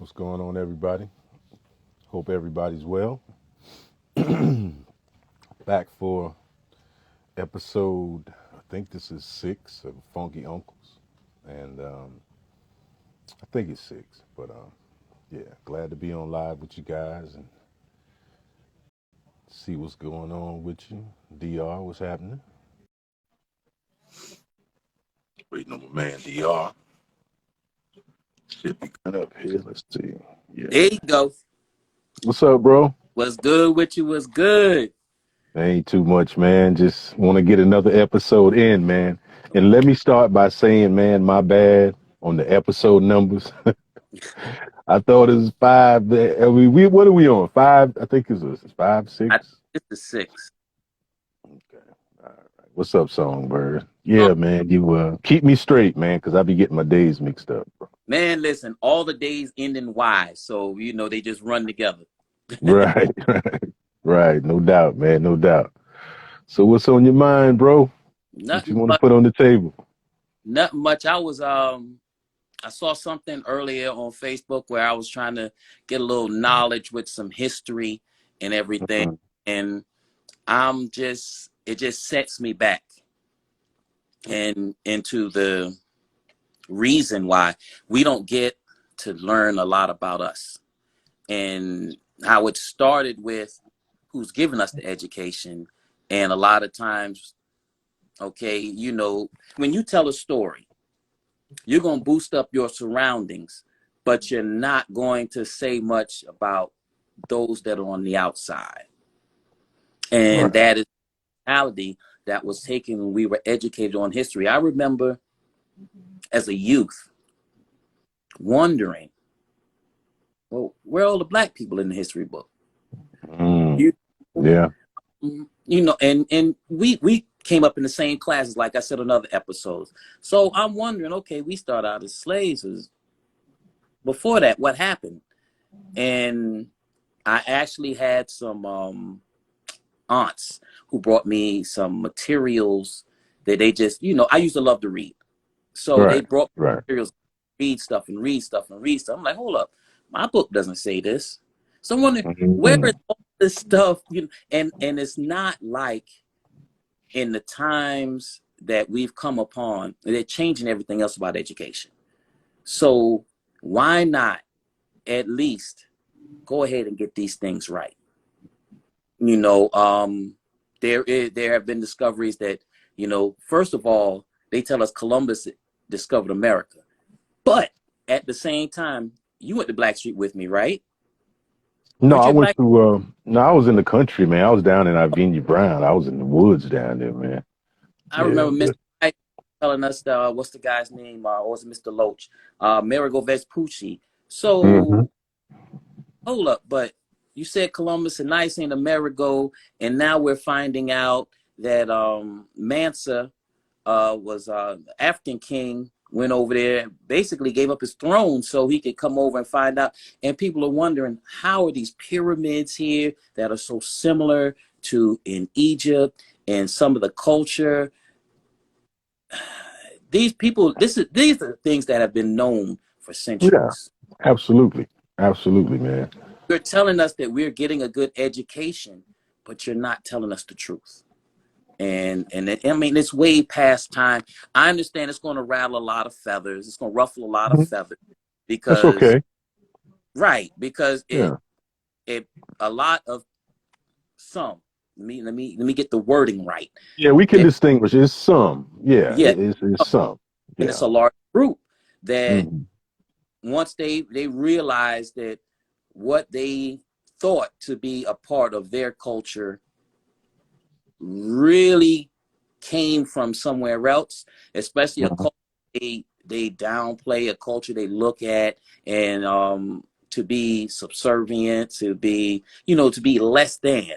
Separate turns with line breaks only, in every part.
What's going on, everybody? Hope everybody's well. Back for episode, I think this is 6 of Funky Uncles. And I think it's 6. But yeah, glad to be on live with you guys and see what's going on with you. DR, what's happening? Waiting on my man, DR. Should be coming up here. Let's see. Yeah.
There you go.
What's up, bro?
What's good with you? What's good?
Ain't too much, man. Just want to get another episode in, man. And let me start by saying, man, my bad on the episode numbers. I thought it was five. What are we on? Five? I think it's five,
I
six.
It's the 6.
Okay. All right. What's up, Songbird?
Oh,
Yeah, man. You keep me straight, man, because I be getting my days mixed up, bro.
man, listen, all the days end in Y, so they just run together.
Right, right, right. No doubt, man. No doubt. So, what's on your mind, bro? What you
Nothing
want to
much.
put on the table?
Nothing much. I saw something earlier on Facebook where I was trying to get a little knowledge with some history and everything,
Mhm.
and it just sets me back and into the reason why we don't get to learn a lot about us, and how it started with who's giving us the education. And a lot of times, okay, when you tell a story, you're going to boost up your surroundings, but you're not going to say much about those that are on the outside. And
Right.
that is the reality that was taken when we were educated on history. I remember as a youth wondering, well, where are all the black people in the history book?
Mm.
You
Yeah.
and we came up in the same classes, like I said on other episodes. So I'm wondering, okay, we start out as slaves. Before that, what happened? And I actually had some aunts who brought me some materials that they just, I used to love to read. So they
Right.
brought
Right.
materials, read stuff and read stuff and read stuff. I'm like, hold up, my book doesn't say this. So I'm wondering, where is
Mhm.
all this stuff? And it's not like in the times that we've come upon, they're changing everything else about education. So why not at least go ahead and get these things right? You know, there have been discoveries that, first of all, they tell us Columbus discovered America, but at the same time, you went to Blackstreet with me, right?
No,
Weren't
I
you at
went
Black?
to. No, I was in the country, man. I was down in Ivenia Brown. I was in the woods down there, man.
I
Yeah,
remember Mr.
but
White telling us, what's the guy's name? Or was it Mr. Loach? Amerigo Vespucci.
hmm
So hold up, but you said Columbus and I saying Amerigo, and now we're finding out that Mansa was African king, went over there, basically gave up his throne so he could come over and find out. And people are wondering, how are these pyramids here that are so similar to in Egypt and some of the culture? These are things that have been known for
yeah,
centuries.
absolutely, absolutely, man.
You're telling us that we're getting a good education, but you're not telling us the truth. I mean, it's way past time. I understand it's going to rattle a lot of feathers. It's going to ruffle a lot of
Mhm.
feathers
That's
because,
okay.
right, because
Yeah,
it a lot of some. Let me get the wording right.
yeah, we can
That
distinguish. It's some. Yeah,
Yeah,
it's some.
and it's
Yeah.
a large group that
hmm
once they realize that what they thought to be a part of their culture really came from somewhere else, especially a
hmm
culture they downplay, a culture they look at, and to be subservient, to be less than.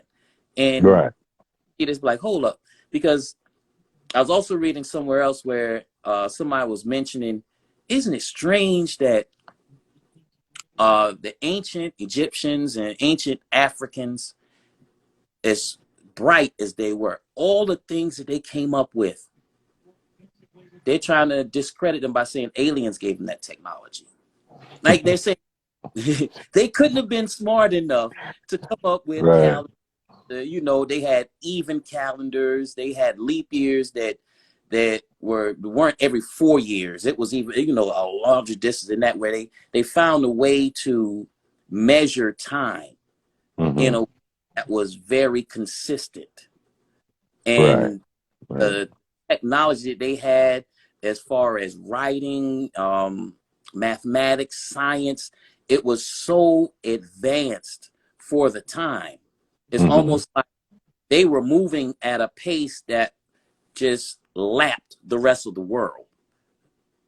And
Right.
it is like, hold up, because I was also reading somewhere else where somebody was mentioning, isn't it strange that the ancient Egyptians and ancient Africans, as bright as they were, all the things that they came up with, they're trying to discredit them by saying aliens gave them that technology. Like they're saying They couldn't have been smart enough to come up with
Right.
calendars. They had even calendars. They had leap years that weren't every 4 years. It was even a larger distance than that, where they found a way to measure time in a
Mm-hmm.
way that was very consistent.
Right.
And
Right.
the technology that they had as far as writing, mathematics, science, it was so advanced for the time. It's
Mm-hmm.
almost like they were moving at a pace that just lapped the rest of the world.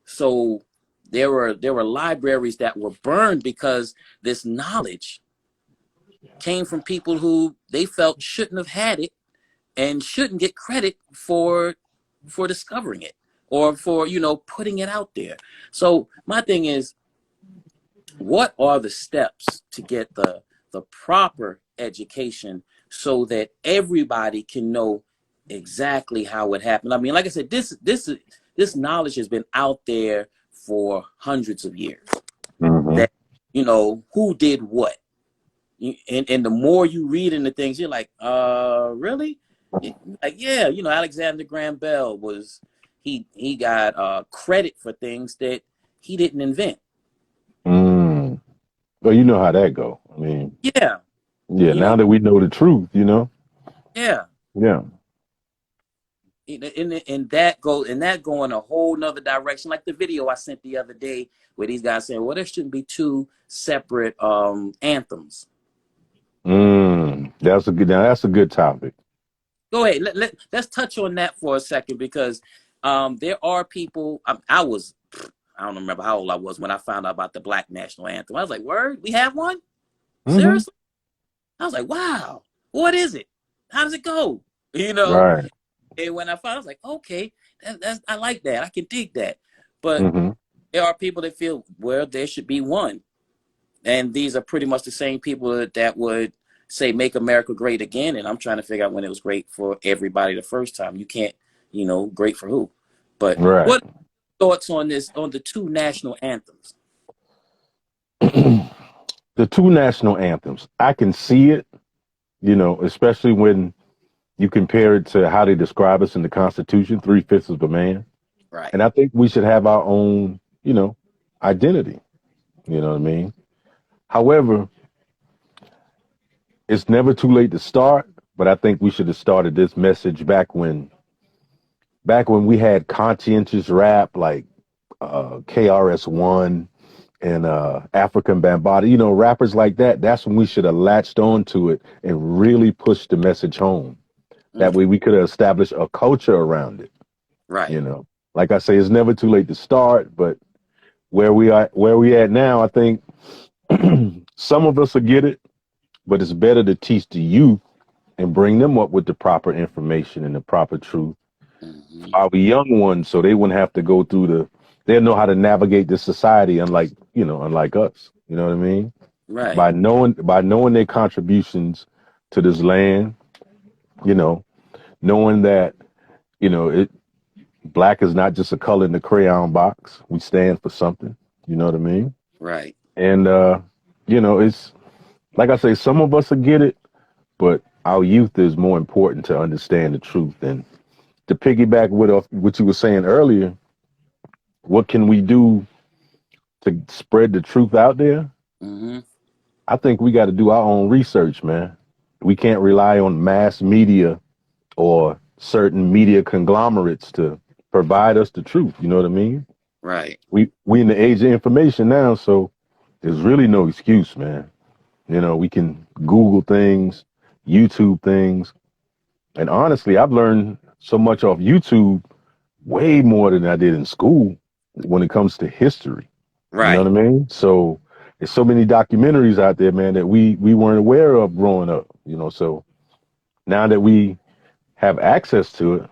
So there were libraries that were burned because this knowledge came from people who they felt shouldn't have had it and shouldn't get credit for discovering it or for putting it out there. So my thing is, what are the steps to get the proper education so that everybody can know exactly how it happened? I mean, like I said, this knowledge has been out there for hundreds of years.
Mm-hmm.
That who did what, and the more you read into things, you're like, really? Like, yeah, Alexander Graham Bell he got credit for things that he didn't invent.
Mm. Well, you know how that go. I mean,
Yeah,
yeah.
you know,
Now that we know the truth,
yeah.
yeah.
And that go in a whole nother direction. Like the video I sent the other day where these guys saying, well, there shouldn't be two separate anthems.
That's a good. Now that's a good topic.
Go ahead. Let's touch on that for a second, because there are people. I don't remember how old I was when I found out about the Black National Anthem. I was like, word, we have one?
Mm-hmm.
Seriously? I was like, wow, what is it? How does it go? You know,
Right.
and when I found, I was like, okay, I like that. I can dig that. But
Mm-hmm.
there are people that feel, well, there should be one. And these are pretty much the same people that would say make America great again. And I'm trying to figure out when it was great for everybody the first time. You can't, great for who? But
Right.
what thoughts on the two national anthems?
The two national anthems. I can see it, especially when you compare it to how they describe us in the Constitution, three-fifths of a man.
Right,
And I think we should have our own, identity. You know what I mean? However, it's never too late to start, but I think we should have started this message back when we had conscientious rap like KRS-One and African Bambaataa, rappers like that. That's when we should have latched on to it and really pushed the message home. That
mm,
way we could have established a culture around it,
right,
you know. Like I say, it's never too late to start, but where we at now, I think some of us will get it, but it's better to teach the youth and bring them up with the proper information and the proper truth.
hmm,
Our young ones, so they wouldn't have to go through they'll know how to navigate this society, unlike us. You know what I mean?
right,
By knowing their contributions to this land, you know, knowing that, it black is not just a color in the crayon box. We stand for something. You know what I mean?
right,
And it's like I say, some of us will get it, but our youth is more important to understand the truth. And to piggyback with what you were saying earlier, what can we do to spread the truth out there?
hmm,
I think we got to do our own research, man. We can't rely on mass media or certain media conglomerates to provide us the truth. You know what I mean?
right,
We in the age of information now, so there's really no excuse, man. We can Google things, YouTube things, and honestly, I've learned so much off YouTube, way more than I did in school when it comes to history. You know
right,
what I mean? So there's so many documentaries out there, man, that we weren't aware of growing up. So now that we have access to it,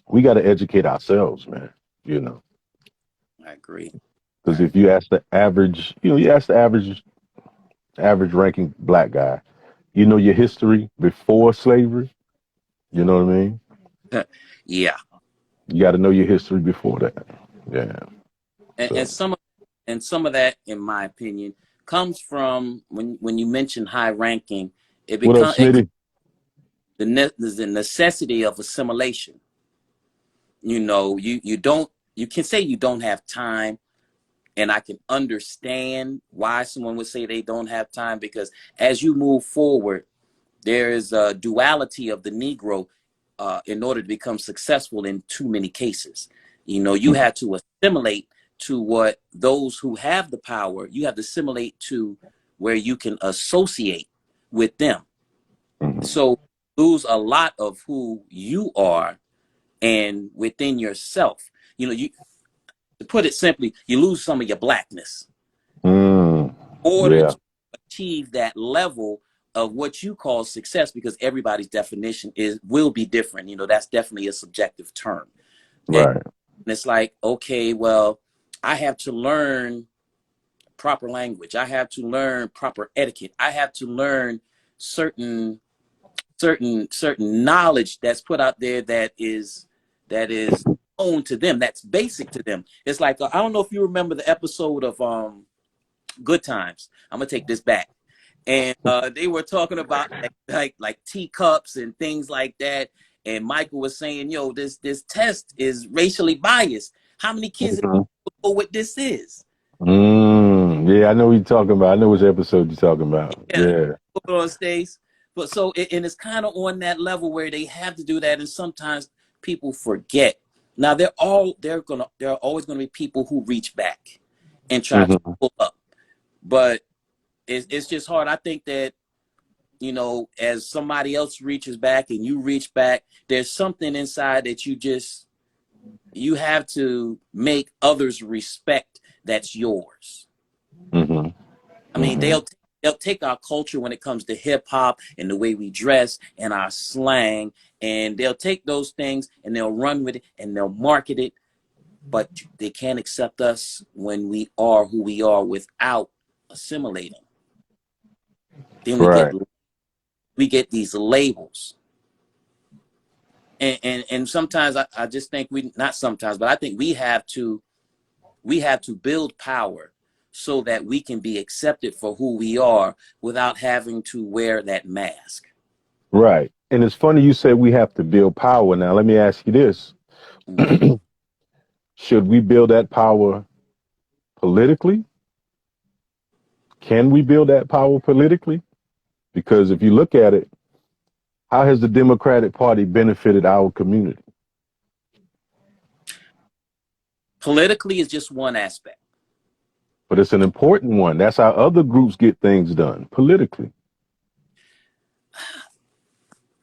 we got to educate ourselves, man. You know,
I agree.
because
I
if you ask the average, you ask the average ranking black guy, your history before slavery. You know what I mean?
agree. Yeah.
You got to know your history before that. Yeah.
and,
So.
and some of and some of that, in my opinion, comes from when you mention high ranking,
What up, Smitty?
the necessity of assimilation. You know, you can say you don't have time, and I can understand why someone would say they don't have time, because as you move forward, there is a duality of the Negro in order to become successful in too many cases. You know, you have to assimilate to what those who have the power, you have to assimilate to where you can associate with them.
Mm-hmm.
So lose a lot of who you are and within yourself. You know, you to put it simply, you lose some of your blackness
Mm,
in order
yeah,
to achieve that level of what you call success, because everybody's definition will be different. You know, that's definitely a subjective term. And
right.
it's like, okay, well, I have to learn proper language. I have to learn proper etiquette. I have to learn certain certain knowledge that's put out there that is known to them, that's basic to them. It's like I don't know if you remember the episode of Good Times. I'm gonna take this back, and they were talking about like teacups and things like that. And Michael was saying, "Yo, this test is racially biased. How many kids
Mhm.
know what this is?"
Yeah, I know what you're talking about. I know which episode you're talking about.
Yeah,
Yeah.
on stage. But so and it's kind of on that level where they have to do that, and sometimes people forget. Now there are always gonna be people who reach back and try to
Hmm.
pull up, but it's just hard. I think that, you know, as somebody else reaches back and you reach back, there's something inside that you have to make others respect that's yours.
Hmm.
I mean,
Hmm.
they'll take our culture when it comes to hip hop and the way we dress and our slang, and they'll take those things and they'll run with it and they'll market it, but they can't accept us when we are who we are without assimilating. Then
Right.
we get these labels. And sometimes I just think we not sometimes, but I think we have to build power so that we can be accepted for who we are without having to wear that mask.
Right. And it's funny you said we have to build power. Now, let me ask you this.
Mm-hmm.
Should we build that power politically? Can we build that power politically? Because if you look at it, how has the Democratic Party benefited our community?
Politically is just one aspect.
But it's an important one. That's how other groups get things done politically.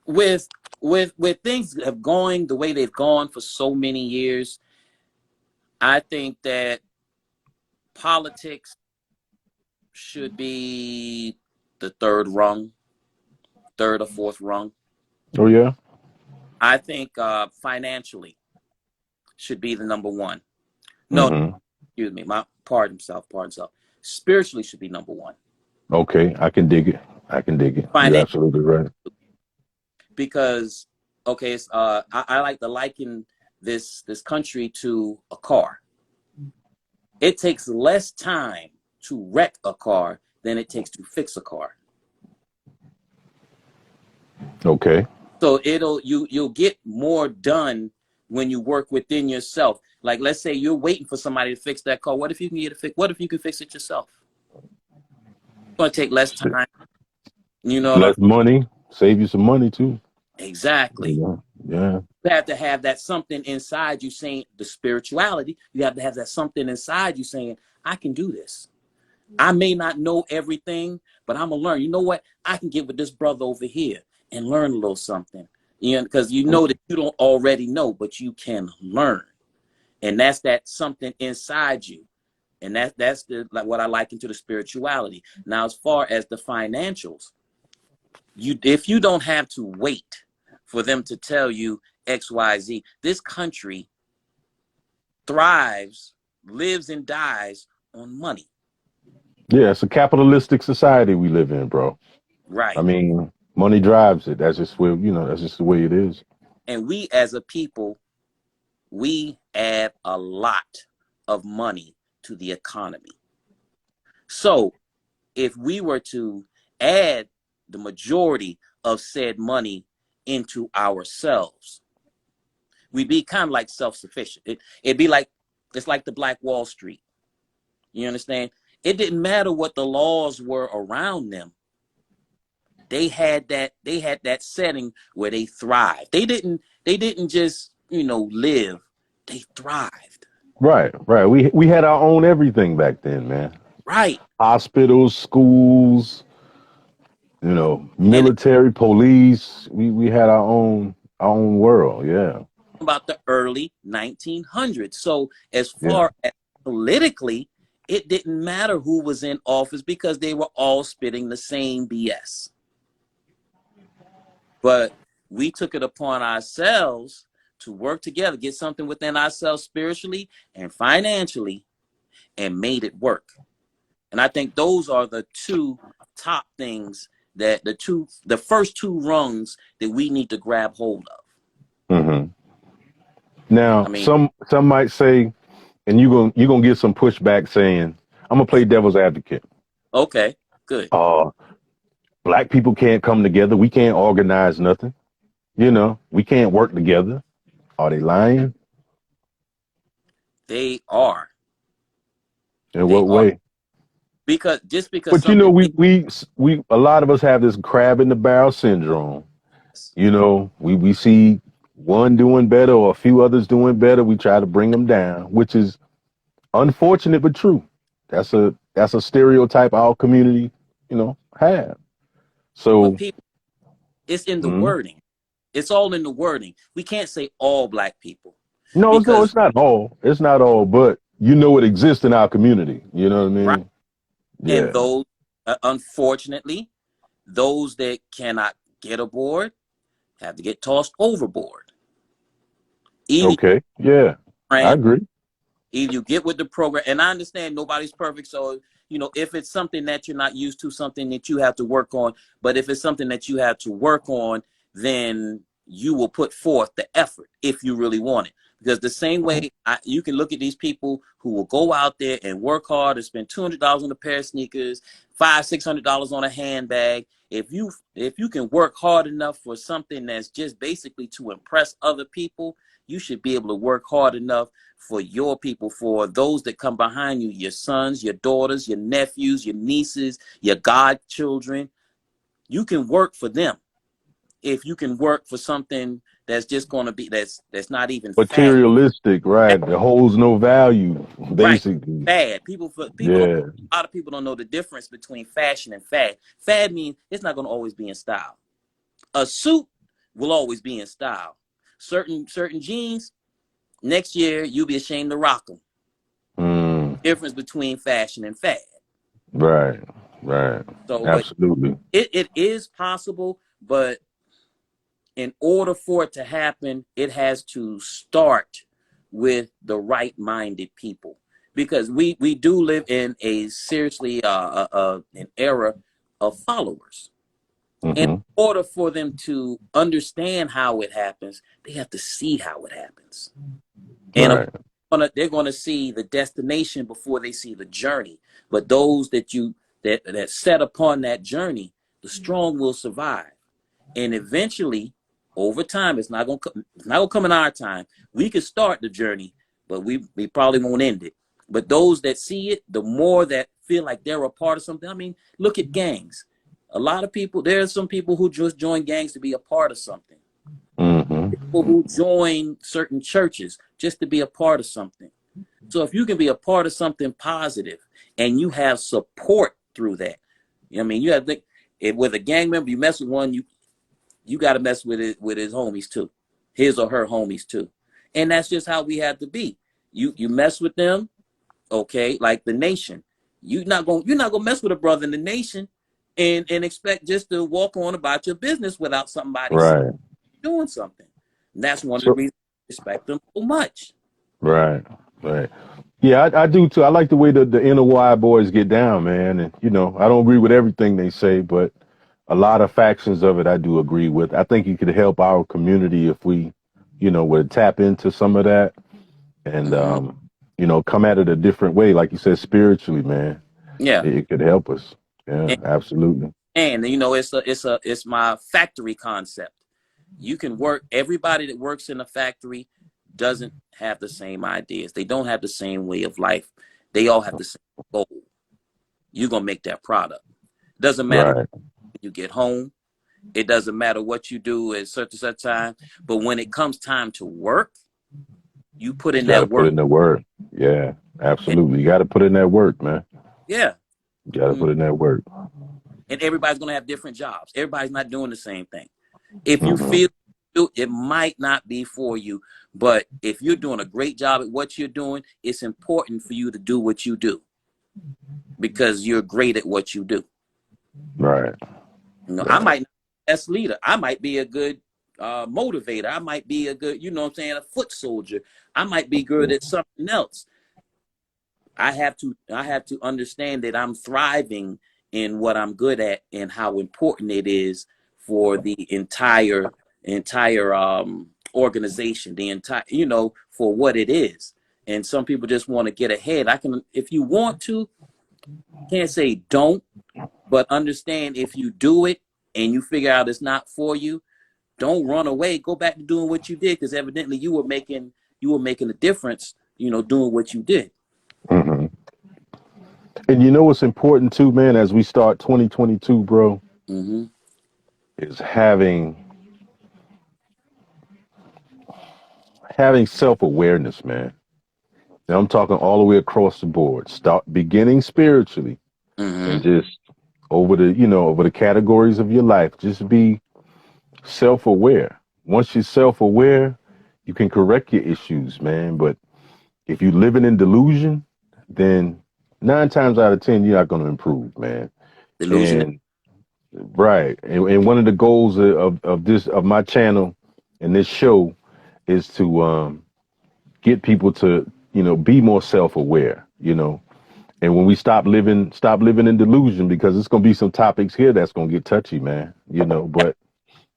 With with things have going the way they've gone for so many years, I think that politics should be the third rung, third or fourth rung.
Oh, yeah?
I think financially should be the number one. No,
Hmm.
excuse me, my pardon self. Spiritually should be number one.
Okay, I can dig it. I can dig it. You're
Financially,
absolutely right.
because okay, I like to liken this country to a car. It takes less time to wreck a car than it takes to fix a car.
Okay.
So you'll get more done when you work within yourself. Like, let's say you're waiting for somebody to fix that car. What if you can get it fixed? What if you can fix it yourself? It's going to take less time. You know what I'm
Less money, save you some money too.
Exactly.
Yeah. Yeah.
You have to have that something inside you saying the spirituality. You have to have that something inside you saying, I can do this. I may not know everything, but I'm gonna learn. You know what? I can get with this brother over here and learn a little something. You know, because you know that you don't already know, but you can learn. And that's that something inside you. And that's the like what I liken to the spirituality. Now, as far as the financials, if you don't have to wait for them to tell you XYZ, this country thrives, lives and dies on money.
Yeah, it's a capitalistic society we live in, bro. I
Right.
mean, money drives it. That's just where, that's just the way it is.
And we as a people, we add a lot of money to the economy. So if we were to add the majority of said money into ourselves, we'd be kind of like self-sufficient. It'd be like, it's like the Black Wall Street. You understand? It didn't matter what the laws were around them. They had that setting where they thrived. They didn't just, live. They thrived.
Right, right. We had our own everything back then, man.
Right.
Hospitals, schools,
And
military, police. We had our own world. Yeah,
about the early 1900s. So as
yeah.
far as politically, it didn't matter who was in office because they were all spitting the same BS. But we took it upon ourselves to work together, get something within ourselves spiritually and financially, and made it work. And I think those are the two top things, that the first two rungs that we need to grab hold of.
hmm
I
Now,
mean,
some might say, and you're gonna get some pushback saying, I'm gonna play devil's advocate.
okay, good.
Uh, Black people can't come together. We can't organize nothing. We can't work together. Are they lying?
They are.
In
They
what
are.
way?
Because
But
something
we a lot of us have this crab in the barrel syndrome. We see one doing better or a few others doing better. We try to bring them down, which is unfortunate but true. That's a stereotype our community, have.
but
So,
people, it's in the
mm,
wording. It's all in the wording. We can't say all Black people
no,
because,
it's not all. It's not all, but it exists in our community. You know what I
right.
mean?
And
Yeah.
those, unfortunately, those that cannot get aboard have to get tossed overboard. Either
Okay. Yeah. I agree.
either you get with the program, and I understand nobody's perfect. So, if it's something that you're not used to, something that you have to work on, but if it's something that you have to work on, then you will put forth the effort if you really want it. Because the same way you can look at these people who will go out there and work hard and spend $200 on a pair of sneakers, $500-$600 on a handbag. If you can work hard enough for something that's just basically to impress other people, you should be able to work hard enough for your people, for those that come behind you, your sons, your daughters, your nephews, your nieces, your godchildren. You can work for them if you can work for something that's just going to be, that's not even fad.
Materialistic, right? That holds no value,
Right.
basically.
Fad. People don't,
Yeah.
a lot of people don't know the difference between fashion and fad. Fad means it's not going to always be in style. A suit will always be in style. Certain jeans, next year you'll be ashamed to rock them.
Mm,
Difference between fashion and fad.
right. Right.
So, but
Absolutely.
it is possible, but in order for it to happen, it has to start with the right-minded people, because we do live in a seriously an era of followers. And
hmm
in order for them to understand how it happens, they have to see how it happens. And
Right.
they're going to see the destination before they see the journey. But those that set upon that journey, the strong will survive. And eventually, over time, it's not gonna come in our time. We could start the journey, but we probably won't end it. But those that see it, the more that feel like they're a part of something. I mean, look at gangs. A lot of people, there are some people who just join gangs to be a part of something. People
hmm
who join certain churches just to be a part of something. So if you can be a part of something positive and you have support through that, I mean, you have to think, if with a gang member, you mess with one, you got to mess with it with his homies too, his or her homies too, and that's just how we have to be. You mess with them, okay? Like the nation, you're not gonna mess with a brother in the nation, and expect just to walk on about your business without somebody
Right.
doing something. And that's one of the
So,
reasons I respect them so much.
right. Right. Yeah, I do too. I like the way the NOI boys get down, man. And I don't agree with everything they say, but a lot of factions of it I do agree with. I think it could help our community if we, would tap into some of that and
Hmm.
come at it a different way, like you said, spiritually, man.
Yeah.
It could help us. Yeah, absolutely.
And you know, it's my factory concept. You can work. Everybody that works in a factory doesn't have the same ideas. They don't have the same way of life. They all have the same goal. You're gonna make that product. Doesn't matter when
Right.
you get home. It doesn't matter what you do at such and such time. But when it comes time to work, you put
You
in
got to
that
put
work.
in the work. Yeah,
And
absolutely. You got to put in that work, man.
yeah.
You got to
Mm.
put in that work.
And everybody's gonna have different jobs. Everybody's not doing the same thing. If you
Hmm.
feel it might not be for you, but if you're doing a great job at what you're doing, it's important for you to do what you do because you're great at what you do.
Right.
You know, I
Right.
might not be the best leader. I might be a good motivator. I might be a good, you know what I'm saying, a foot soldier. I might be good at something else. I have to understand that I'm thriving in what I'm good at and how important it is for the entire organization, the entire, you know, for what it is. And some people just want to get ahead. I can, if you want to, can't say don't, but understand if you do it and you figure out it's not for you, don't run away. Go back to doing what you did because evidently you were making a difference, you know, doing what you did.
Hmm. And you know what's important too, man, as we start 2022, bro,
Mm-hmm.
is having self-awareness, man. Now I'm talking all the way across the board. Start beginning spiritually and
Mm-hmm.
just over the categories of your life, just be self-aware. Once you're self-aware, you can correct your issues, man. But if you're living in delusion, then 9 times out of 10, you're not going to improve, man.
Delusion.
And right. And one of the goals of my channel and this show is to get people to, be more self-aware, And when we stop living in delusion, because it's gonna be some topics here that's gonna get touchy, man. But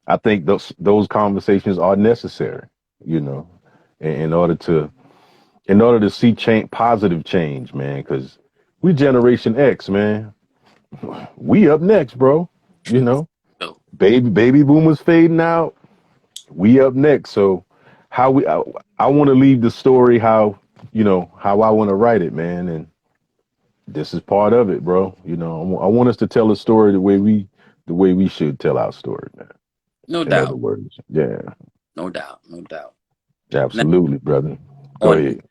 I think those conversations are necessary, you know, in order to see positive change, man. Because we Generation X, man. We up next, bro. You know,
Oh,
baby boomers fading out. We up next. So how I want to leave the story how I want to write it, man. And this is part of it, bro. I want us to tell a story the way we should tell our story, man.
no
In other
doubt.
words, yeah,
No doubt. No doubt. Now,
absolutely, brother. Go
on
ahead.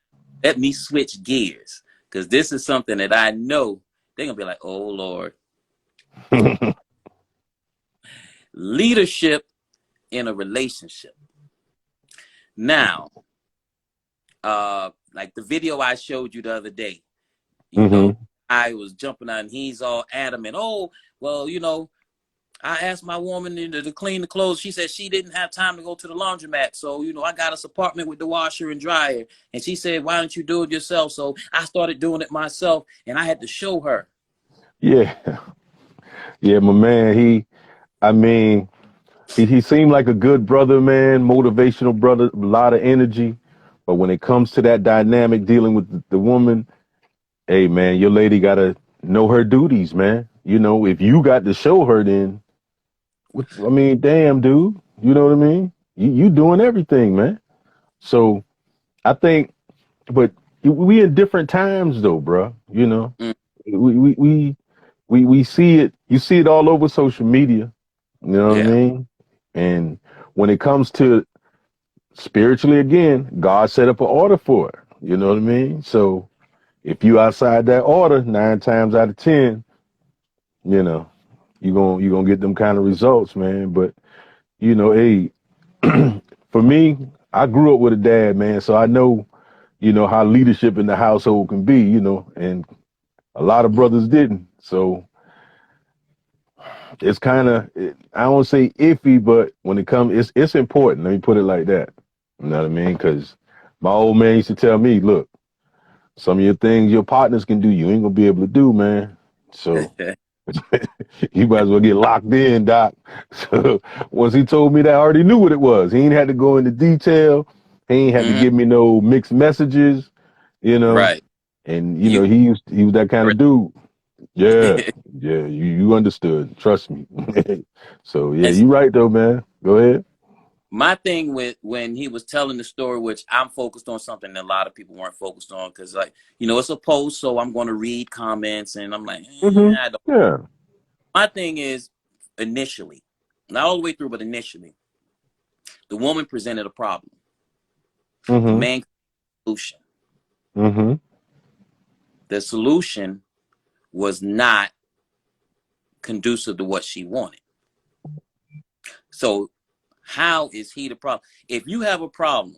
let me switch gears because this is something that I know they're gonna be like, "Oh Lord, leadership in a relationship." Now, like the video I showed you the other day, you know,
Hmm.
I was jumping on, and he's all adamant. Oh, well, you know, I asked my woman to clean the clothes. She said she didn't have time to go to the laundromat. So, you know, I got this apartment with the washer and dryer. And she said, why don't you do it yourself? So I started doing it myself and I had to show her.
Yeah, yeah, my man. I mean, he seemed like a good brother, man. Motivational brother, a lot of energy. But when it comes to that dynamic dealing with the woman, hey, man, your lady gotta know her duties, man. If you got to show her, then I mean, damn, dude. You know what I mean? You doing everything, man. So I think, but we in different times though, bro.
Mm,
We we we we see it. You see it all over social media. You know what I
yeah.
mean? And when it comes to spiritually, again, God set up an order for it. You know what I mean? So if you outside that order, 9 times out of 10, you know, you gonna get them kind of results, man. But hey, for me, I grew up with a dad, man, so I know, how leadership in the household can be, and a lot of
Mm,
brothers didn't. So it's kind of, I don't say iffy, but when it comes, it's important. Let me put it like that. You know what I mean? Because my old man used to tell me, look, some of your things your partners can do, you ain't gonna be able to do, man. So you might as well get locked in, Doc. So once he told me that, I already knew what it was. He ain't had to go into detail. He ain't had to
mhm.
give me no mixed messages, you know.
Right.
And
You
he was that kind
were
of dude. Yeah, yeah, you understood. Trust me. So yeah,
And so
you right though, man. Go ahead.
my thing with when he was telling the story, which I'm focused on something that a lot of people weren't focused on, because like, it's a post, so I'm going to read comments, and I'm like,
Hmm.
I don't.
Yeah.
My thing is initially, not all the way through, but initially, the woman presented a problem. The
Hmm.
man solution.
Hmm.
The solution was not conducive to what she wanted. So how is he the problem? If you have a problem,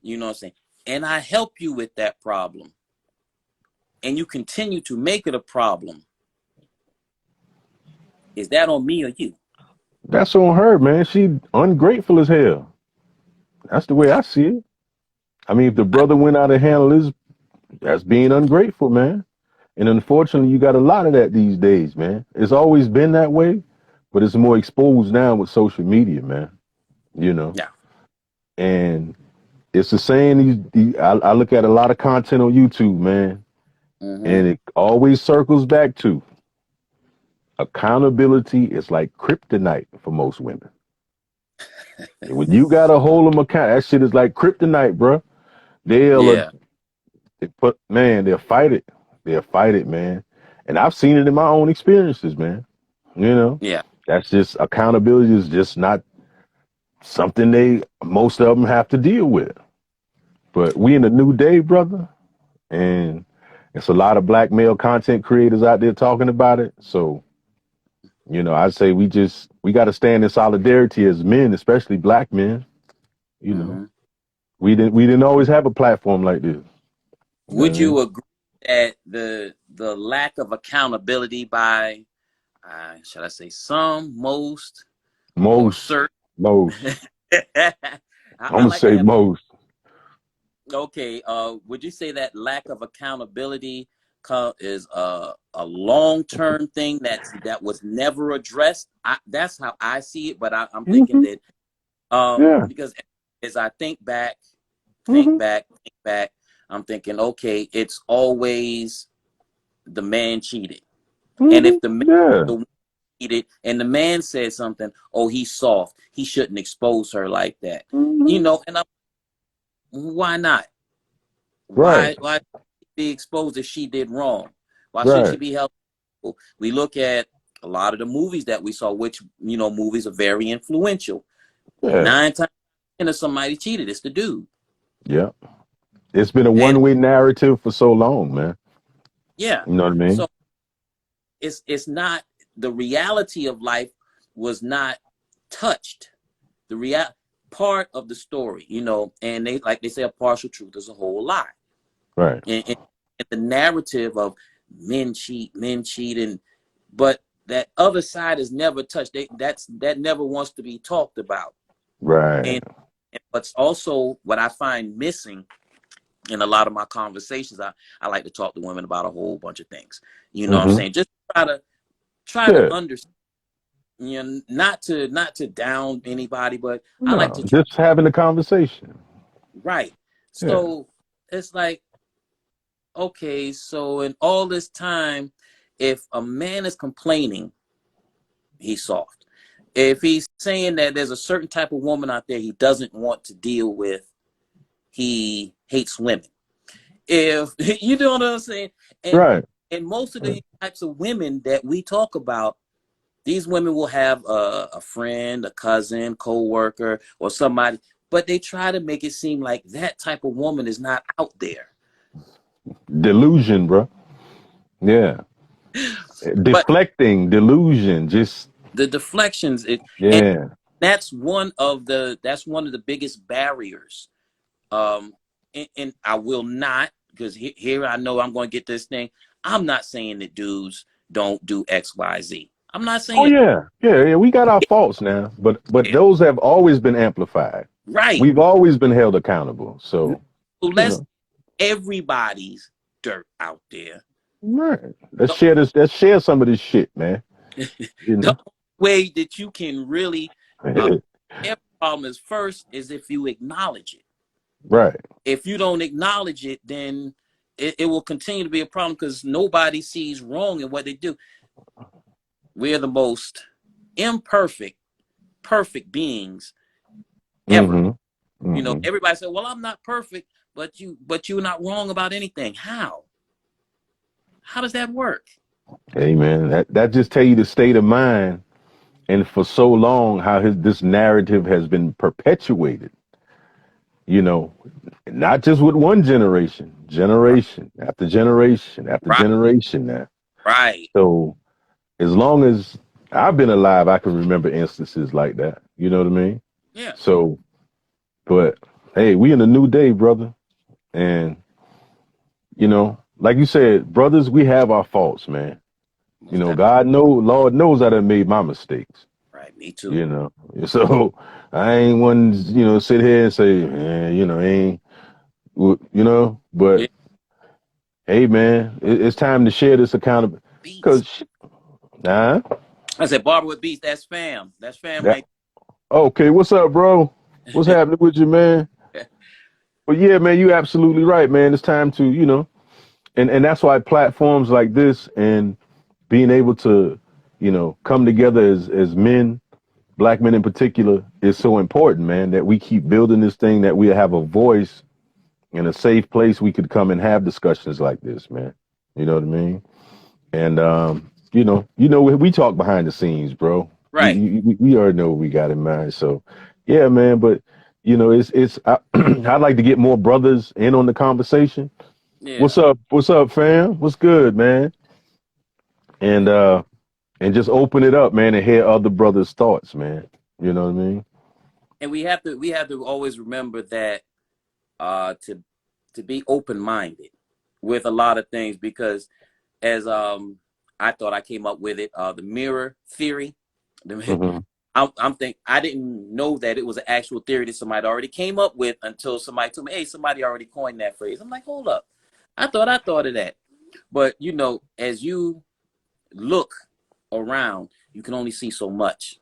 you know what I'm saying, and I help you with that problem, and you continue to make it a problem, is that on me or you?
That's on her, man. She ungrateful as hell. That's the way
I,
I see it. I mean, if the
I
brother went out and handled his, that's being ungrateful, man. And unfortunately, you got a lot of that these days, man. It's always been that way, but it's more exposed now with social media, man. You know,
yeah.
and it's the same. I look at a lot of content on YouTube, man,
Mm-hmm.
and it always circles back to accountability is like kryptonite for most women. And when you got to hold them account, that shit is like kryptonite, bro. They'll
Yeah.
they'll fight it. They'll fight it, man. And I've seen it in my own experiences, man. You know,
Yeah.
that's just accountability is just not something most of them have to deal with. But we in a new day, brother, and it's a lot of black male content creators out there talking about it. So, I'd say we got to stand in solidarity as men, especially black men. You know,
Mm-hmm.
we didn't always have a platform like this. You know what I
Would you
mean?
agree that the lack of accountability by, should I say, some, most, or
Most,
certain?
most.
I,
I'm
I
gonna
like to
say
have.
most.
Okay. Would you say that lack of accountability is a long term thing that was never addressed? That's how I see it. But I'm thinking
Hmm.
that
Yeah.
because as I think back,
Hmm.
think back, I'm thinking, okay, it's always the man cheated, and
Hmm.
if the man
Yeah.
the woman cheated and the man said something, oh, he's soft, he shouldn't expose her like that,
Hmm.
and why not?
Right.
Why be exposed if she did wrong? Why should she
Right.
be held? We look at a lot of the movies that we saw, which movies are very influential.
Yeah.
9 times if somebody cheated, it's the dude.
Yeah. It's been a
And
one-way narrative for so long, man.
yeah,
You know what I mean?
so it's not, the reality of life was not touched. The real part of the story, and they say a partial truth is a whole lie.
Right.
And the narrative of men cheat, and but that other side is never touched. That never wants to be talked about.
Right.
And what's also what I find missing in a lot of my conversations, I like to talk to women about a whole bunch of things. You know what I'm
Hmm.
saying? Just try to
Yeah.
understand, not to down anybody, but I like
No,
to try.
just having a conversation.
Right.
Yeah.
So it's like, okay, so in all this time, if a man is complaining, he's soft. If he's saying that there's a certain type of woman out there he doesn't want to deal with, he hates women. If you know what I'm saying, and
Right.
and most of the types of women that we talk about, these women will have a friend, a cousin, co-worker, or somebody, but they try to make it seem like that type of woman is not out there.
Delusion, bro. Yeah.
But
Deflecting, delusion. Just
the deflections, and
yeah.
that's one of the biggest barriers. And I will not, because here I know I'm going to get this thing. I'm not saying that dudes don't do X, Y, Z. I'm not
Oh
saying
yeah. Yeah. Yeah. We got our faults now, but
that.
those have always been amplified.
Right.
We've always been held accountable. So
So
you
let's
know.
everybody's dirt out there.
Right. Let's
The,
share this. Let's share some of this shit, man. You
the
know.
way that you can really uh, every problem is first is if you acknowledge it.
Right.
If you don't acknowledge it, then it will continue to be a problem because nobody sees wrong in what they do. We're the most imperfect, perfect beings ever.
Mm-hmm.
You know,
Mm-hmm.
everybody said, "Well, I'm not perfect," but you're not wrong about anything. How? How does that work?
Hey man, that just tell you the state of mind, and for so long how this narrative has been perpetuated. You know, not just with one generation,
Right,
generation after generation after
right,
generation now.
right.
So as long as I've been alive, I can remember instances like that. You know what I mean?
Yeah,
So, but hey, we in a new day, brother, and like you said, brothers, we have our faults, man.
most definitely.
Lord knows I done made my mistakes.
Right, me too.
You know, so I ain't one, sit here and say, ain't, but
Yeah,
hey, man, it's time to share this accountability.
beats.
Cause, nah,
I said, Barbara with beats. That's fam. That's fam
that
right.
okay. What's up, bro? What's happening with you, man? But yeah, man, you absolutely right, man. It's time to, and that's why platforms like this and being able to, come together as men, black men in particular, is so important, man. That we keep building this thing, that we have a voice in a safe place we could come and have discussions like this, man. You know what I mean? And we talk behind the scenes, bro.
Right.
We already know what we got in mind. So, yeah, man. But I'd like to get more brothers in on the conversation.
Yeah.
What's up? What's up, fam? What's good, man? And just open it up, man, and hear other brothers' thoughts, man. You know what I mean?
And we have to always remember that to be open minded with a lot of things because as I thought I came up with it, the mirror theory.
Hmm.
I'm think I didn't know that it was an actual theory that somebody already came up with until somebody told me, "Hey, somebody already coined that phrase." I'm like, "Hold up, I thought of that." But as you look around, you can only see so much.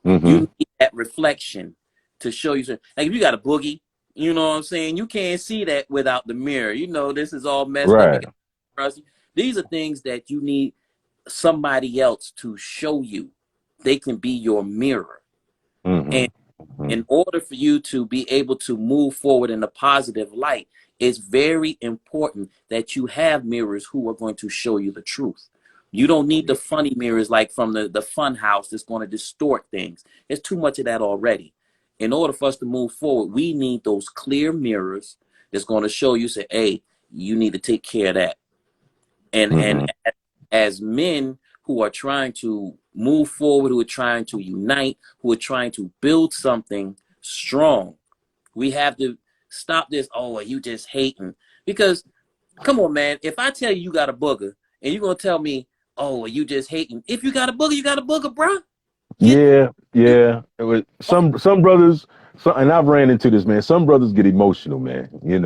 You
Hmm.
need that reflection to show you. Like if you got a boogie, you know what I'm saying? You can't see that without the mirror. This is all messed up. You
Right.
got crusty. These are things that you need somebody else to show you. They can be your mirror.
Hmm.
And in order for you to be able to move forward in a positive light, it's very important that you have mirrors who are going to show you the truth. You don't need the funny mirrors like from the fun house that's going to distort things. There's too much of that already. In order for us to move forward, we need those clear mirrors that's going to show you, say, hey, you need to take care of that. And
Hmm.
as men who are trying to move forward, who are trying to unite, who are trying to build something strong, we have to stop this. Oh, you just hating. Because, come on, man, if I tell you you got a booger and you're going to tell me, oh, you just hating. If you got a booger, you got a booger, bro. Get
Yeah,
you.
yeah. Some brothers, and I've ran into this, man. Some brothers get emotional, man. You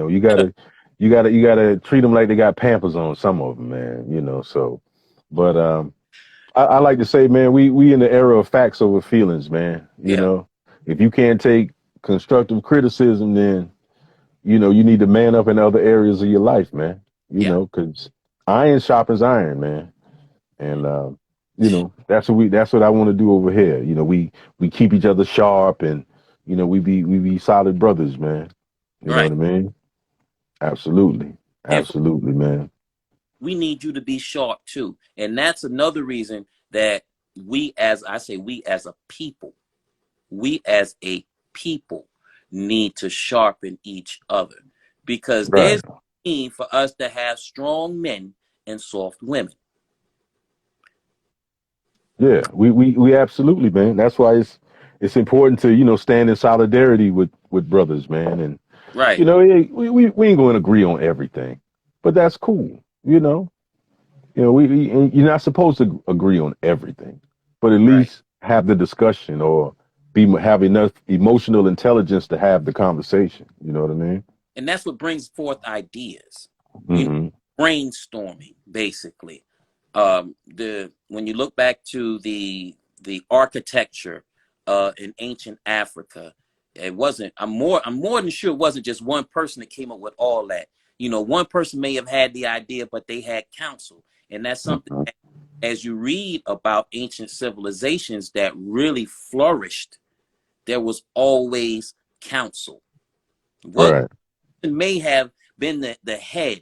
gotta treat them like they got Pampers on. Some of them, man. So, but I like to say, man, we in the era of facts over feelings, man.
Yeah,
If you can't take constructive criticism, then you need to man up in other areas of your life, man.
yeah,
Because iron sharpens iron, man. And that's what I want to do over here. We keep each other sharp, and we be solid brothers, man. You know
right.
what I mean? Absolutely.
And for,
Absolutely, man.
we need you to be sharp too. And that's another reason that we as a people, we as a people need to sharpen each other because
Right.
there's a need for us to have strong men and soft women.
Yeah, we absolutely, man. That's why it's important to, stand in solidarity with brothers, man. And
Right,
we ain't going to agree on everything. But that's cool. And you're not supposed to agree on everything, but at
right.
least have the discussion, or have enough emotional intelligence to have the conversation. You know what I mean?
And that's what brings forth ideas. You know,
Hmm.
brainstorming basically. The when you look back to the architecture in ancient Africa, it wasn't. I'm more than sure it wasn't just one person that came up with all that. one person may have had the idea, but they had counsel. And that's something
Mhm.
that, as you read about ancient civilizations that really flourished, there was always counsel. What
Right.
may have been the head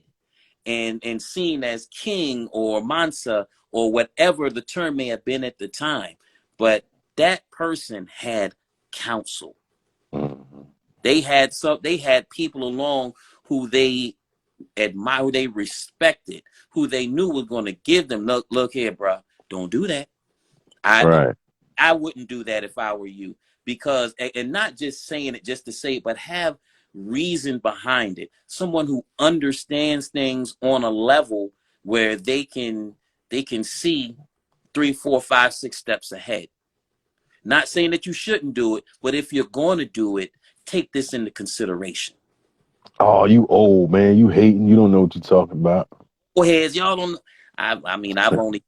and seen as king or Mansa or whatever the term may have been at the time, but that person had counsel.
Mhm.
They had people along who they admire, who they respected, who they knew was going to give them, look here, bro, don't do that. I don't.
Right.
I wouldn't do that if I were you, because and not just saying it just to say it, but have reason behind it. Someone who understands things on a level where they can see 3, 4, 5, 6 steps ahead. Not saying that you shouldn't do it, but if you're going to do it, take this into consideration.
Oh, you old man. You hating. You don't know what you're talking about.
Old heads, y'all don't. I mean, I've only,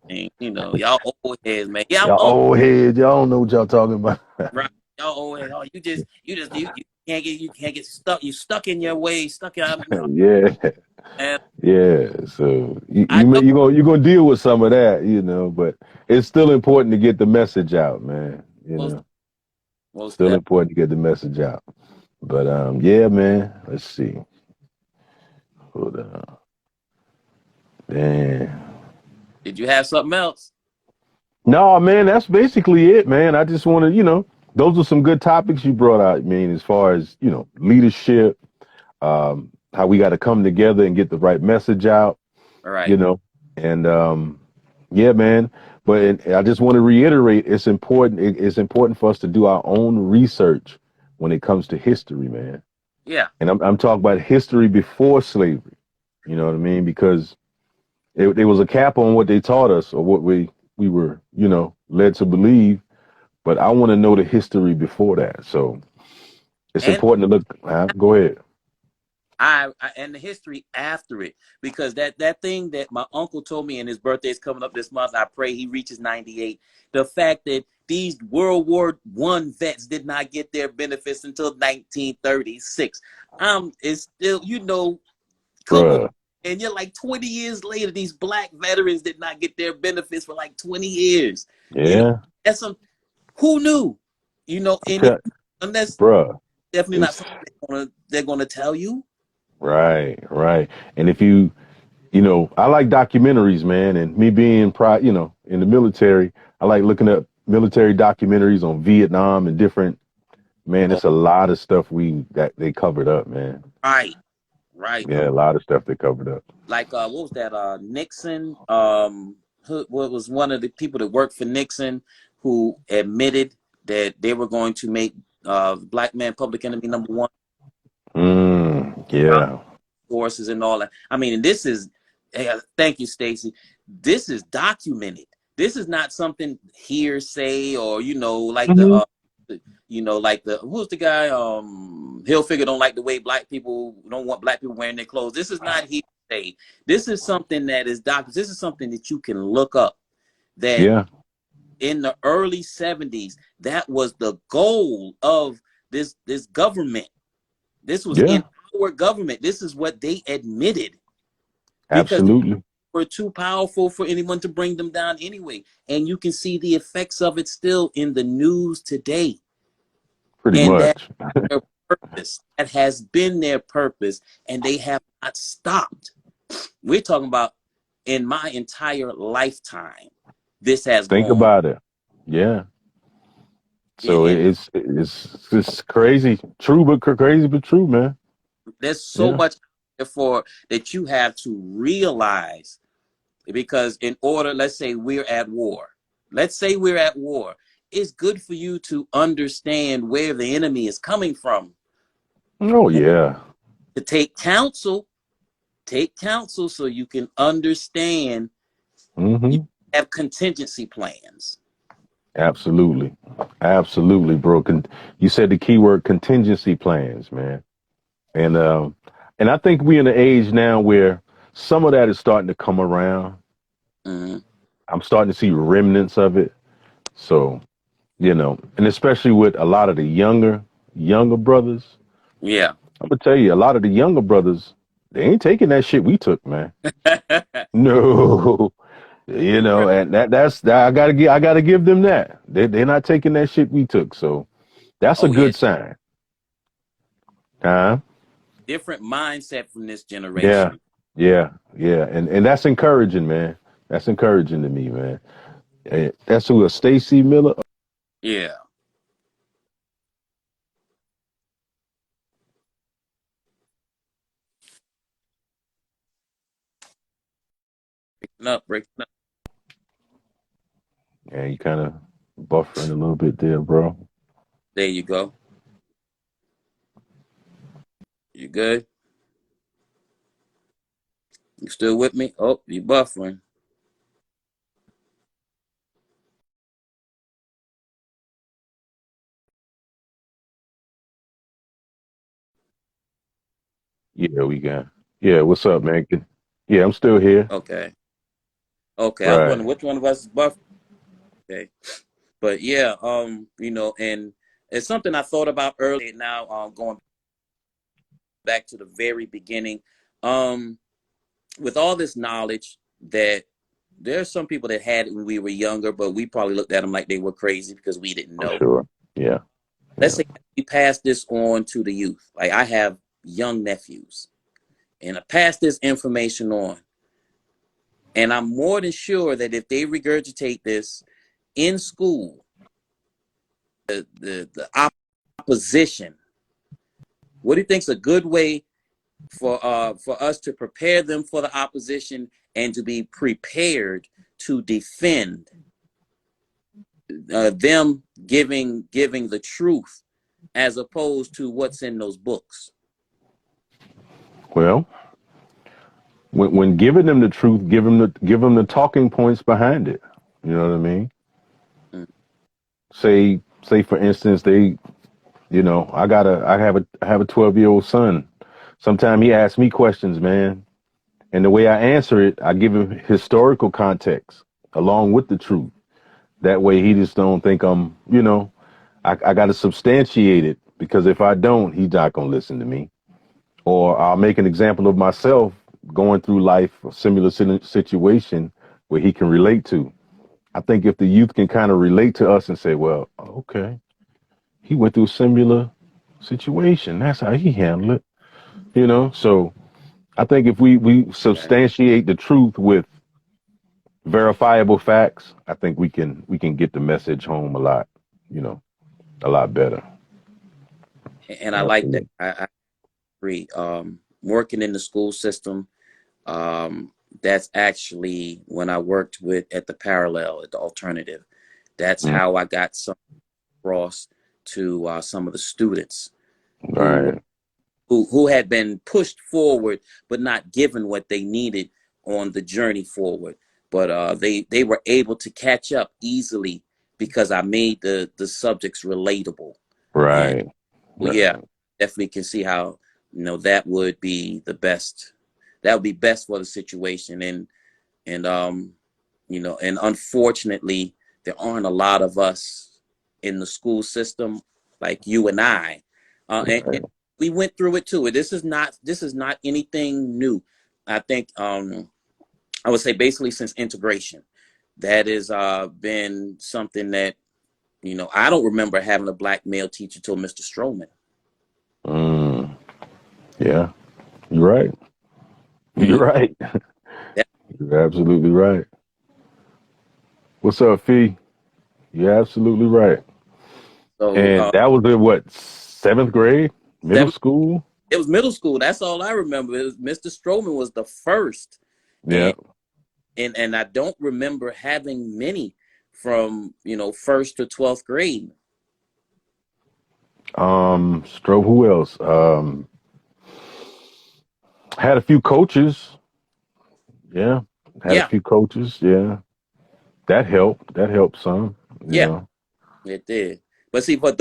y'all old heads, man. Yeah, I'm
Y'all
uncle.
old heads. Y'all don't know what y'all talking about.
Right. Y'all old heads. Oh, you can't get stuck. You stuck in your ways. Stuck in.
Yeah.
And
Yeah. So you
I
you may,
know
you gonna deal with some of that, but it's still important to get the message out, man.
most most
Still
definitely.
important to get the message out. But yeah, man. Let's see. Hold on. Man.
Did you have something else?
No, man, that's basically it, man. I just want to, those are some good topics you brought out, man, as far as, leadership, how we got to come together and get the right message out,
All
you
right.
know, and yeah, man. But I just want to reiterate, it's important. It's important for us to do our own research when it comes to history, man.
Yeah.
And I'm talking about history before slavery. You know what I mean? Because there was a cap on what they taught us or what we were, led to believe. But I want to know the history before that. So it's
And
important to look. Go ahead.
and the history after it, because that thing that my uncle told me, and his birthday is coming up this month. I pray he reaches 98. The fact that these World War I vets did not get their benefits until 1936. It's still, come on.
Bruh.
And you're like 20 years later, these black veterans did not get their benefits for like 20 years. You know,
Yeah.
that's some who knew,
I'm
and
telling,
unless
bruh.
definitely not
It's
something they're gonna tell you.
right, right. And if I like documentaries, man. And me being in the military, I like looking up military documentaries on Vietnam and different. Man,
Oh,
it's a lot of stuff that they covered up, man.
right, right.
Yeah, a lot of stuff they covered up.
Like what was that? Nixon. What was one of the people that worked for Nixon who admitted that they were going to make black man public enemy number one
Yeah.
forces and all that. I mean, and this is, thank you, Stacy. This is documented. This is not something hearsay or like
Hmm.
who's the guy? Hilfiger don't like the way don't want black people wearing their clothes. This is not hearsay. This is something that is documented. This is something that you can look up. That
Yeah.
in the early 70s, that was the goal of this government. This was
Yeah.
in our government. This is what they admitted, because they
Absolutely.
were too powerful for anyone to bring them down anyway. And you can see the effects of it still in the news today.
Pretty
And that
much.
their purpose, that has been their purpose, and they have not stopped. We're talking about in my entire lifetime, this has
Think
gone.
about it. Yeah. So
And
it's crazy, true, but crazy, but true, man.
there's so
Yeah.
much for that you have to realize, because in order, let's say we're at war. Let's say we're at war. It's good for you to understand where the enemy is coming from.
Oh yeah.
To take counsel so you can understand. You
Hmm.
have contingency plans.
Absolutely. Absolutely, bro. You said the keyword contingency plans, man. And and I think we're in an age now where some of that is starting to come around.
Mhm.
I'm starting to see remnants of it. So, and especially with a lot of the younger brothers.
Yeah.
I'm gonna tell you, a lot of the younger brothers. They ain't taking that shit we took, man. No. You know,
Right.
and that's I gotta give them that. They're not taking that shit we took. So that's a
Oh yeah,
good sign. Huh?
different mindset from this
Yeah.
generation.
Yeah. Yeah. And that's encouraging, man. That's encouraging to me, man. That's who a Stacy Miller.
Yeah, breaking up.
Yeah, you kind of buffering a little bit there, bro.
There you go. You good? You still with me? Oh, you buffering.
Yeah, we got. Yeah, what's up, man? Yeah, I'm still here.
Okay. Okay. I was wondering
Right.
which one of us is buffering. Okay. But yeah, and it's something I thought about earlier now, going back to the very beginning. Um, with all this knowledge that there are some people that had it when we were younger, but we probably looked at them like they were crazy because we didn't
I'm
know.
sure. Yeah.
Let's
Yeah.
say we pass this on to the youth. Like I have young nephews, and I pass this information on. And I'm more than sure that if they regurgitate this in school, the opposition, what do you think's a good way for us to prepare them for the opposition and to be prepared to defend them giving the truth as opposed to what's in those books?
Well, when giving them the truth, give them the talking points behind it. You know what I mean?
Mm,
Say for instance, I have a 12-year-old son. Sometimes he asks me questions, man, and the way I answer it, I give him historical context along with the truth. That way, he just don't think I got to substantiate it because if I don't, he's not gonna listen to me. Or I'll make an example of myself going through life, a similar situation where he can relate to. I think if the youth can kind of relate to us and say, well, okay, he went through a similar situation. That's how he handled it, So I think if we
okay.
substantiate the truth with verifiable facts, I think we can get the message home you know, a lot better.
And I like that.
Absolutely.
I agree. Working in the school system, um, that's actually when I worked with at the parallel, at the alternative. That's
Mm,
how I got some across to some of the students who
right.
who had been pushed forward but not given what they needed on the journey forward. But they were able to catch up easily because I made the subjects relatable. And
Right.
well, yeah,
Right.
definitely can see how that would be the best. That would be best for the situation. And unfortunately, there aren't a lot of us in the school system like you and I. And
Right.
we went through it too. This is not anything new. I think I would say basically since integration, that has been something that I don't remember having a black male teacher till Mr. Stroman.
Mm, yeah. You're right. You're
Mm,
right.
yeah.
You're absolutely right. What's up, Fee? You're absolutely right.
So
And that was in what, seventh grade, middle
seven,
school?
it was middle school. That's all I remember. It was Mr. Stroman was the first,
Yeah.
and and I don't remember having many from first to 12th grade.
Who else? Had a few coaches. Yeah. Had a
Yeah,
few coaches. Yeah. That helped. That helped some, you
yeah,
know.
it did. But see, for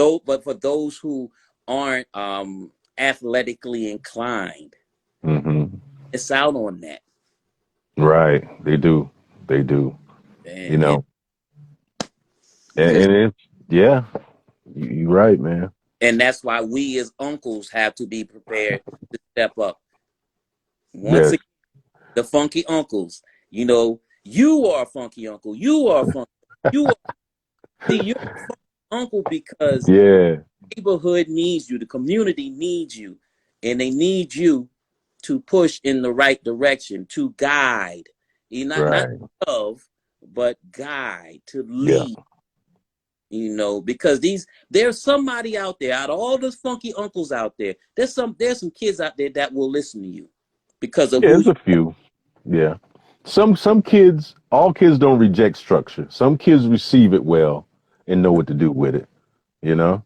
those who aren't athletically inclined,
Hmm.
it's out on that,
Right. They do. They do. You
and
know.
because
And yeah, you're right, man.
and that's why we as uncles have to be prepared to step up. Once
Yes.
again, the funky uncles. You know, you are a funky uncle. You are a funky. You are. See, you're a funky uncle because
Yeah.
neighborhood needs you. The community needs you, and they need you to push in the right direction, to guide. You not
Right.
love, but guide, to
Yeah.
lead. You know, because there's somebody out there, out of all those funky uncles out there, there's some kids out there that will listen to you because of
Yeah,
who
there's
you.
a few. Yeah. Some kids, all kids don't reject structure. Some kids receive it well and know what to do with it, you know?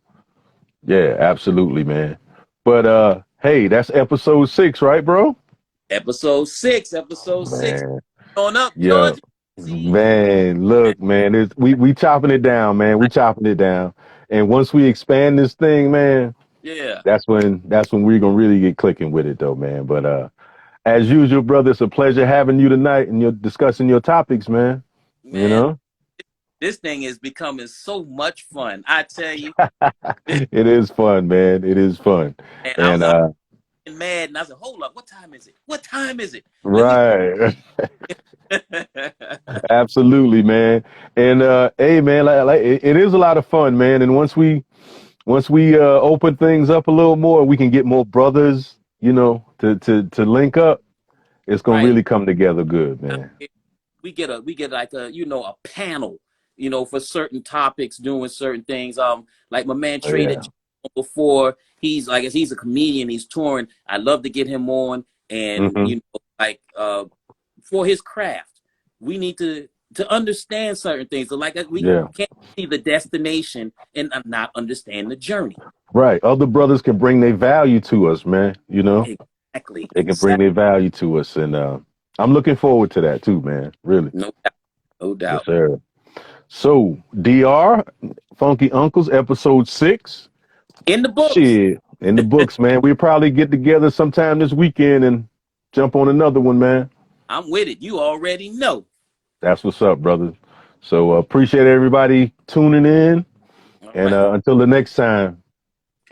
Yeah, absolutely, man. But hey, that's episode 6, right, bro?
Episode 6
Man.
on up,
Yeah.
Georgia. See,
Man, look, man, we chopping it down, man. We chopping it down. And once we expand this thing, man,
yeah,
that's when we're gonna really get clicking with it though, man. But as usual, brother, it's a pleasure having you tonight and you're discussing your topics, man. You
man,
know?
this thing is becoming so much fun. I tell you,
It is fun, man. It is fun.
and
And
I was getting mad, and I said, "Hold up, what time is it? What time is it? Let me."
right. Absolutely, man. And hey, man, it is a lot of fun, man. And once we open things up a little more, we can get more brothers, to link up. It's gonna
Right.
really come together good, man.
We get like a panel, for certain topics, doing certain things. Like my man
Oh
Trey that
yeah.
you know before, he's a comedian, he's touring. I love to get him on, and
Hmm.
like for his craft, we need to understand certain things. So like we
Yeah.
can't see the destination and not understand the journey.
Right. Other brothers can bring their value to us, man.
Exactly,
They can bring
exactly.
their value to us, and I'm looking forward to that too, man. Really.
No doubt, no
Yes,
doubt.
sir. So, DR, Funky Uncles, episode 6.
In the books,
Shit, in the books, man. We'll probably get together sometime this weekend and jump on another one, man.
I'm with it. You already know.
That's what's up, brother. So, appreciate everybody tuning in.
All
And
right,
until the next time,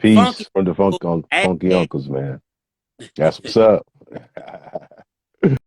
funky.
peace from the Funky Uncles, man. That's what's up.